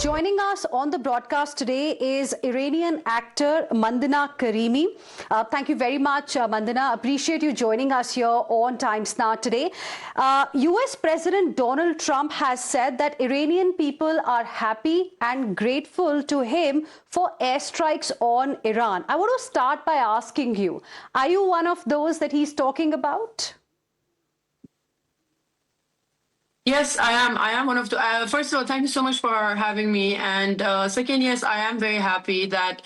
Joining us on the broadcast today is Iranian actor Mandana Karimi. Thank you very much, Mandana. Appreciate you joining us here on Times Now today. US President Donald Trump has said that Iranian people are happy and grateful to him for airstrikes on Iran. I want to start by asking you, are you one of those that he's talking about? Yes, I am. I am one of the. First of all, thank you so much for having me. And second, yes, I am very happy that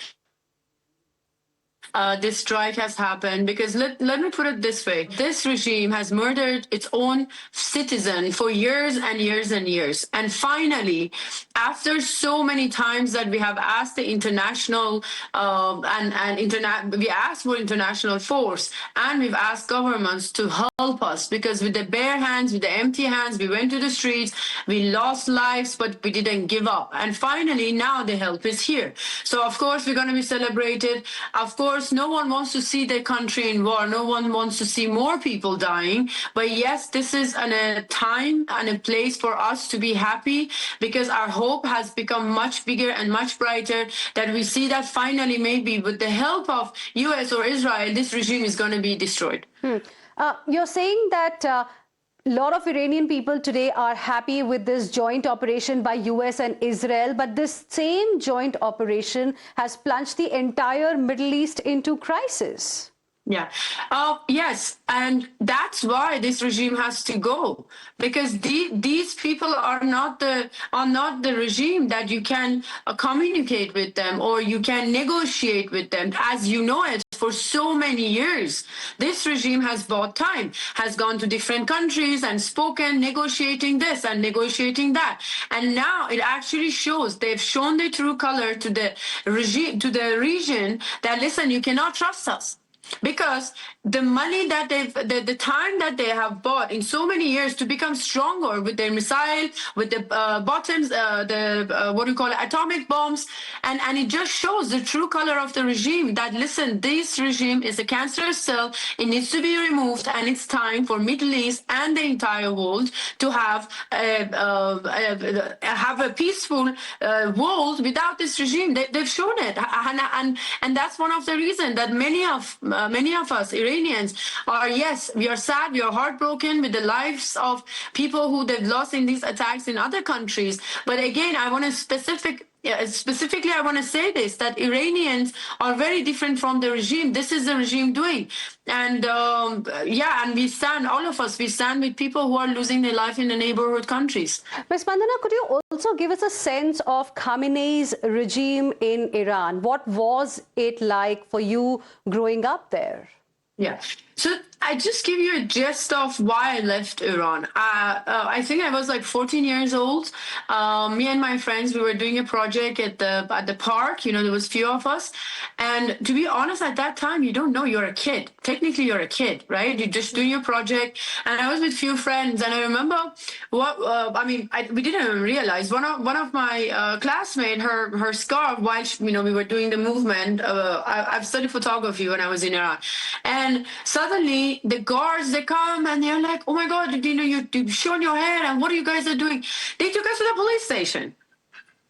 this strike has happened, because let me put it this way. This regime has murdered its own citizen for years and years and years. And finally, after so many times that we have asked the international we asked for international force, and we've asked governments to help us, because with the bare hands, with the empty hands, we went to the streets, we lost lives, but we didn't give up. And finally, now the help is here. So of course, we're going to be celebrated. Of course, no one wants to see their country in war. No one wants to see more people dying. But yes, this is a time and a place for us to be happy, because our hope has become much bigger and much brighter, that we see that finally, maybe with the help of US or Israel, this regime is going to be destroyed. You're saying that a lot of Iranian people today are happy with this joint operation by US and Israel, but this same joint operation has plunged the entire Middle East into crisis. Yeah. Yes, and that's why this regime has to go, because these people are not the regime that you can communicate with them or you can negotiate with them, as you know it. For so many years, this regime has bought time, has gone to different countries and spoken, negotiating this and negotiating that. And now it actually shows, they've shown the true color to the regime, to the region, that listen, you cannot trust us. Because the money that the time that they have bought in so many years to become stronger with their missile, with the bottoms, what do you call it, atomic bombs, and it just shows the true color of the regime, that listen, this regime is a cancerous cell, it needs to be removed, and it's time for Middle East and the entire world to have a peaceful world without this regime. They've shown it, and that's one of the reasons that many of us Iranians are, yes, we are sad, we are heartbroken with the lives of people who they've lost in these attacks in other countries. But again, I want to specifically, I want to say this, that Iranians are very different from the regime. This is the regime doing. And and we stand, all of us, we stand with people who are losing their life in the neighborhood countries. Ms. Mandana, could you also give us a sense of Khamenei's regime in Iran? What was it like for you growing up there? Yeah. So I just give you a gist of why I left Iran. I think I was like 14 years old. Me and my friends, we were doing a project at the park. You know, there was few of us. And to be honest, at that time, you don't know, you're a kid. Technically, you're a kid, right? You're just doing your project. And I was with few friends. And I remember we didn't even realize one of my classmates, her scarf, while we were doing the movement. I've studied photography when I was in Iran. And suddenly the guards, they come and they're like, oh my God, you've shown your hair, and what are you guys are doing? They took us to the police station.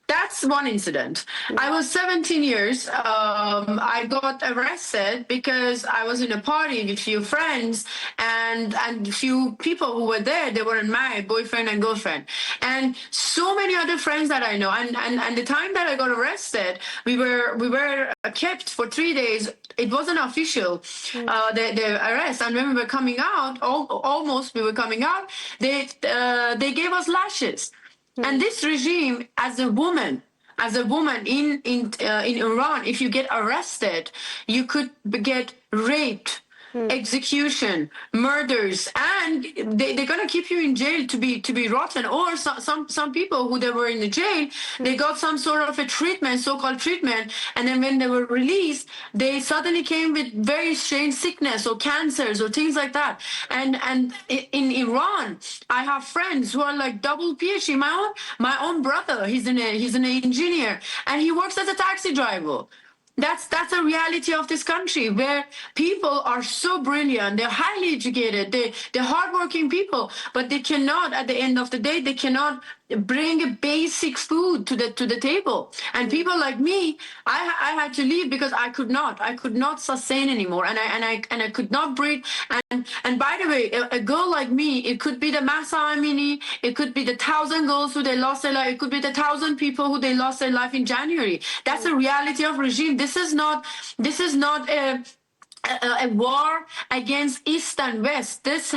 That's one incident. I was 17 years. I got arrested because I was in a party with few friends and few people who were there. They weren't married, boyfriend and girlfriend, and so many other friends that I know. And the time that I got arrested, we were kept for 3 days. It wasn't official, the arrest. And when we were coming out, almost we were coming out, they gave us lashes. And this regime, as a woman in Iran, if you get arrested, you could get raped, execution, murders, and they're gonna keep you in jail to be rotten. Or some people who they were in the jail, they got some sort of a treatment, so-called treatment, and then when they were released, they suddenly came with very strange sickness or cancers or things like that. And in Iran, I have friends who are like double PhD. My own brother, he's an engineer, and he works as a taxi driver. That's a reality of this country, where people are so brilliant, they're highly educated, they're hardworking people, but they cannot, at the end of the day, they cannot bring basic food to the table. And people like me, I had to leave because I could not sustain anymore, and I could not breathe. And by the way, a girl like me, it could be the Masa Amini, it could be the 1,000 girls who they lost their life, it could be the 1,000 people who they lost their life in January. That's the reality of regime. This is not a war against East and West. This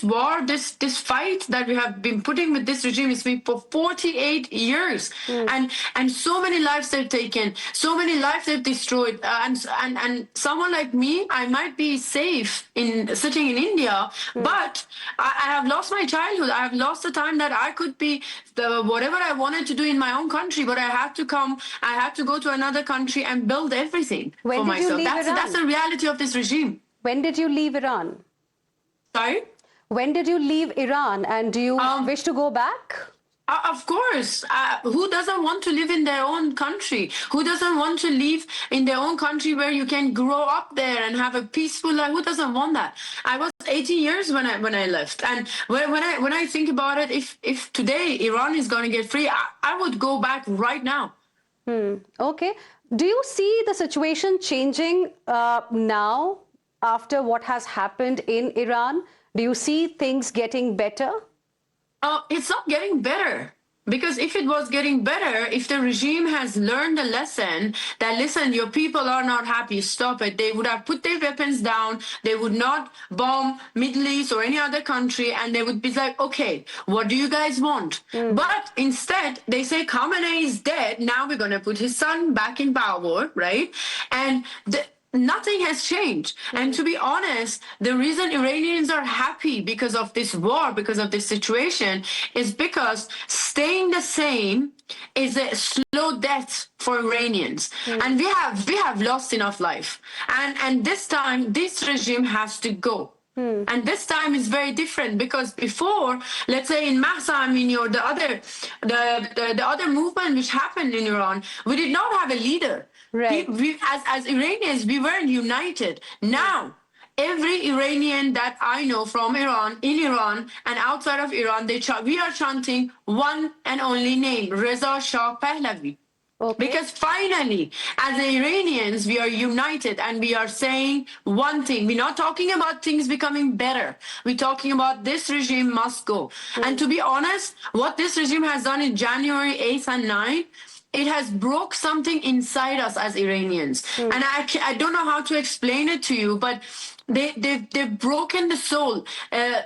war, this fight that we have been putting with this regime has been for 48 years, and so many lives they've taken, so many lives they've destroyed, and someone like me, I might be safe in sitting in India, but I have lost my childhood. I have lost the time that I could be whatever I wanted to do in my own country, but I had to go to another country and build everything for myself. That's the reality of this regime. When did you leave Iran? Sorry? When did you leave Iran, and do you wish to go back? Of course. Who doesn't want to live in their own country? Who doesn't want to live in their own country where you can grow up there and have a peaceful life? Who doesn't want that? I was 18 years when I left, and when I think about it, if today Iran is going to get free, I would go back right now. Okay. Do you see the situation changing now after what has happened in Iran? Do you see things getting better? It's not getting better. Because if it was getting better, if the regime has learned a lesson that, listen, your people are not happy, stop it, they would have put their weapons down, they would not bomb Middle East or any other country, and they would be like, okay, what do you guys want? But instead, they say Khamenei is dead, now we're going to put his son back in power, right? And nothing has changed. And to be honest, the reason Iranians are happy because of this war, because of this situation, is because staying the same is a slow death for Iranians. And we have lost enough life. And this time, this regime has to go. And this time is very different, because before, let's say in Mahsa Amini or the other movement which happened in Iran, we did not have a leader. Right. As Iranians, we weren't united. Now, every Iranian that I know from Iran, in Iran, and outside of Iran, we are chanting one and only name, Reza Shah Pahlavi. Okay. Because finally, as Iranians, we are united and we are saying one thing. We're not talking about things becoming better. We're talking about this regime must go. And to be honest, what this regime has done in January 8th and 9th, it has broke something inside us as Iranians. And I don't know how to explain it to you, but they've broken the soul.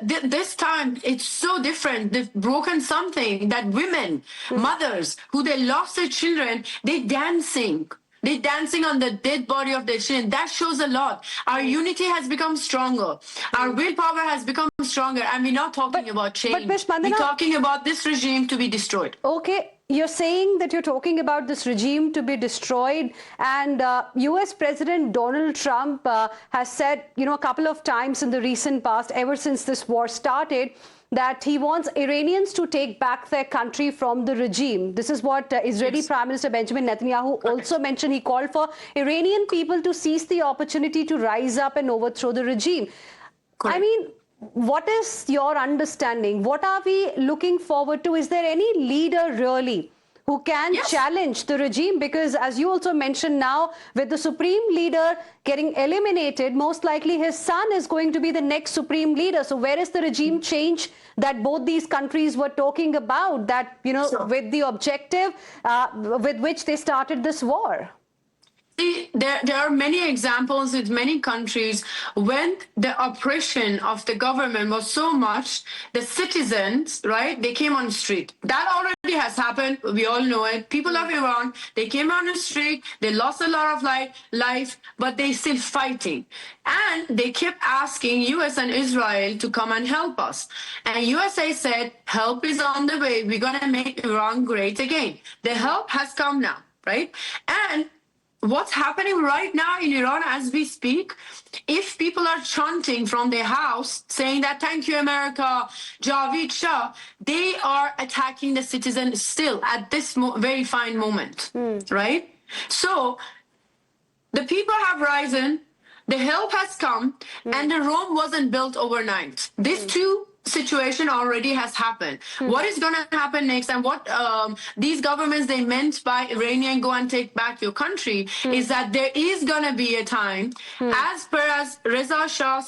This time, it's so different. They've broken something that women, mothers, who they lost their children, they're dancing. They're dancing on the dead body of their children. That shows a lot. Our unity has become stronger. Our willpower has become stronger. And we're not talking about change. We're talking about this regime to be destroyed. Okay. You're saying that you're talking about this regime to be destroyed, and US President Donald Trump has said, a couple of times in the recent past, ever since this war started, that he wants Iranians to take back their country from the regime. This is what Israeli Prime Minister Benjamin Netanyahu also mentioned. He called for Iranian people to seize the opportunity to rise up and overthrow the regime. I mean, what is your understanding? What are we looking forward to? Is there any leader really who can challenge the regime? Because as you also mentioned, now with the supreme leader getting eliminated, most likely his son is going to be the next supreme leader. So where is the regime change that both these countries were talking about, that, with the objective with which they started this war? See, there are many examples in many countries when the oppression of the government was so much, the citizens, right, they came on the street. That already has happened. We all know it. People of Iran, they came on the street, they lost a lot of life, but they still fighting. And they kept asking US and Israel to come and help us. And USA said, help is on the way. We're going to make Iran great again. The help has come now, right? And what's happening right now in Iran as we speak, if people are chanting from their house saying that thank you America, Javid Shah, they are attacking the citizens still at this very fine moment, right? So the people have risen, the help has come, and the Rome wasn't built overnight. These two situation already has happened. What is going to happen next, and what these governments they meant by Iranian go and take back your country is that there is going to be a time, as per as Reza Shah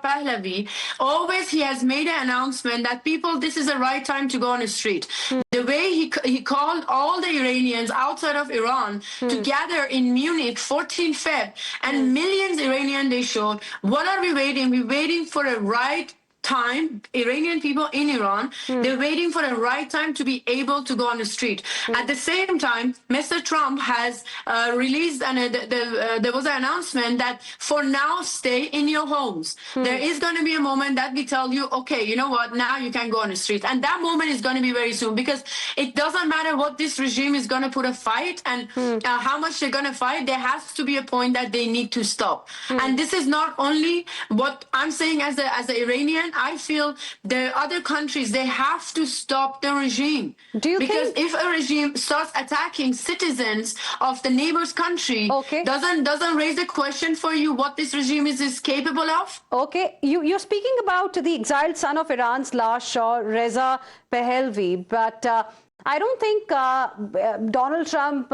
Pahlavi, always he has made an announcement that people, this is the right time to go on the street. The way he called all the Iranians outside of Iran to gather in Munich 14 Feb, and millions Iranian they showed. What are we waiting? We're waiting for a right time. Iranian people in Iran, they're waiting for the right time to be able to go on the street. At the same time, Mr. Trump has released, and there was an announcement that for now, stay in your homes. There is going to be a moment that we tell you, okay, you know what, now you can go on the street. And that moment is going to be very soon, because it doesn't matter what this regime is going to put a fight and how much they're going to fight. There has to be a point that they need to stop. And this is not only what I'm saying as an Iranian. I feel the other countries, they have to stop the regime. Do you because think... if a regime starts attacking citizens of the neighbor's country, doesn't raise the question for you what this regime is capable of? Okay, you're speaking about the exiled son of Iran's last Shah, Reza Pahlavi, but I don't think Donald Trump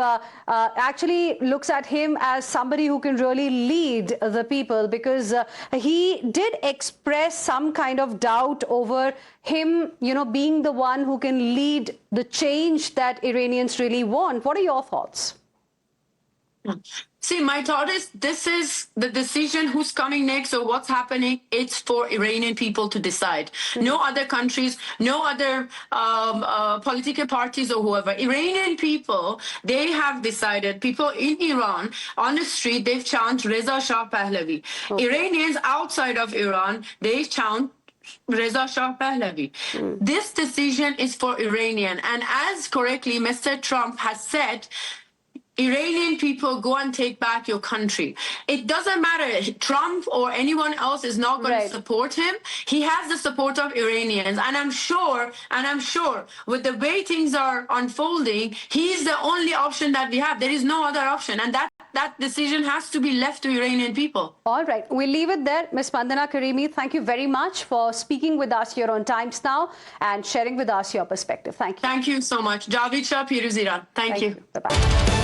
actually looks at him as somebody who can really lead the people, because he did express some kind of doubt over him, being the one who can lead the change that Iranians really want. What are your thoughts? See, my thought is this is the decision who's coming next or what's happening. It's for Iranian people to decide. No other countries, no other political parties or whoever. Iranian people, they have decided, people in Iran on the street, they've chanted Reza Shah Pahlavi. Iranians outside of Iran, they chant Reza Shah Pahlavi. This decision is for Iranian. And as correctly Mr. Trump has said, Iranian people, go and take back your country. It doesn't matter. Trump or anyone else is not going to support him. He has the support of Iranians. And I'm sure with the way things are unfolding, he's the only option that we have. There is no other option. And that decision has to be left to Iranian people. All right. We'll leave it there. Ms. Mandana Karimi, thank you very much for speaking with us here on Times Now and sharing with us your perspective. Thank you. Thank you so much. Javid Shah, Piruz Iran. Thank you. Bye-bye.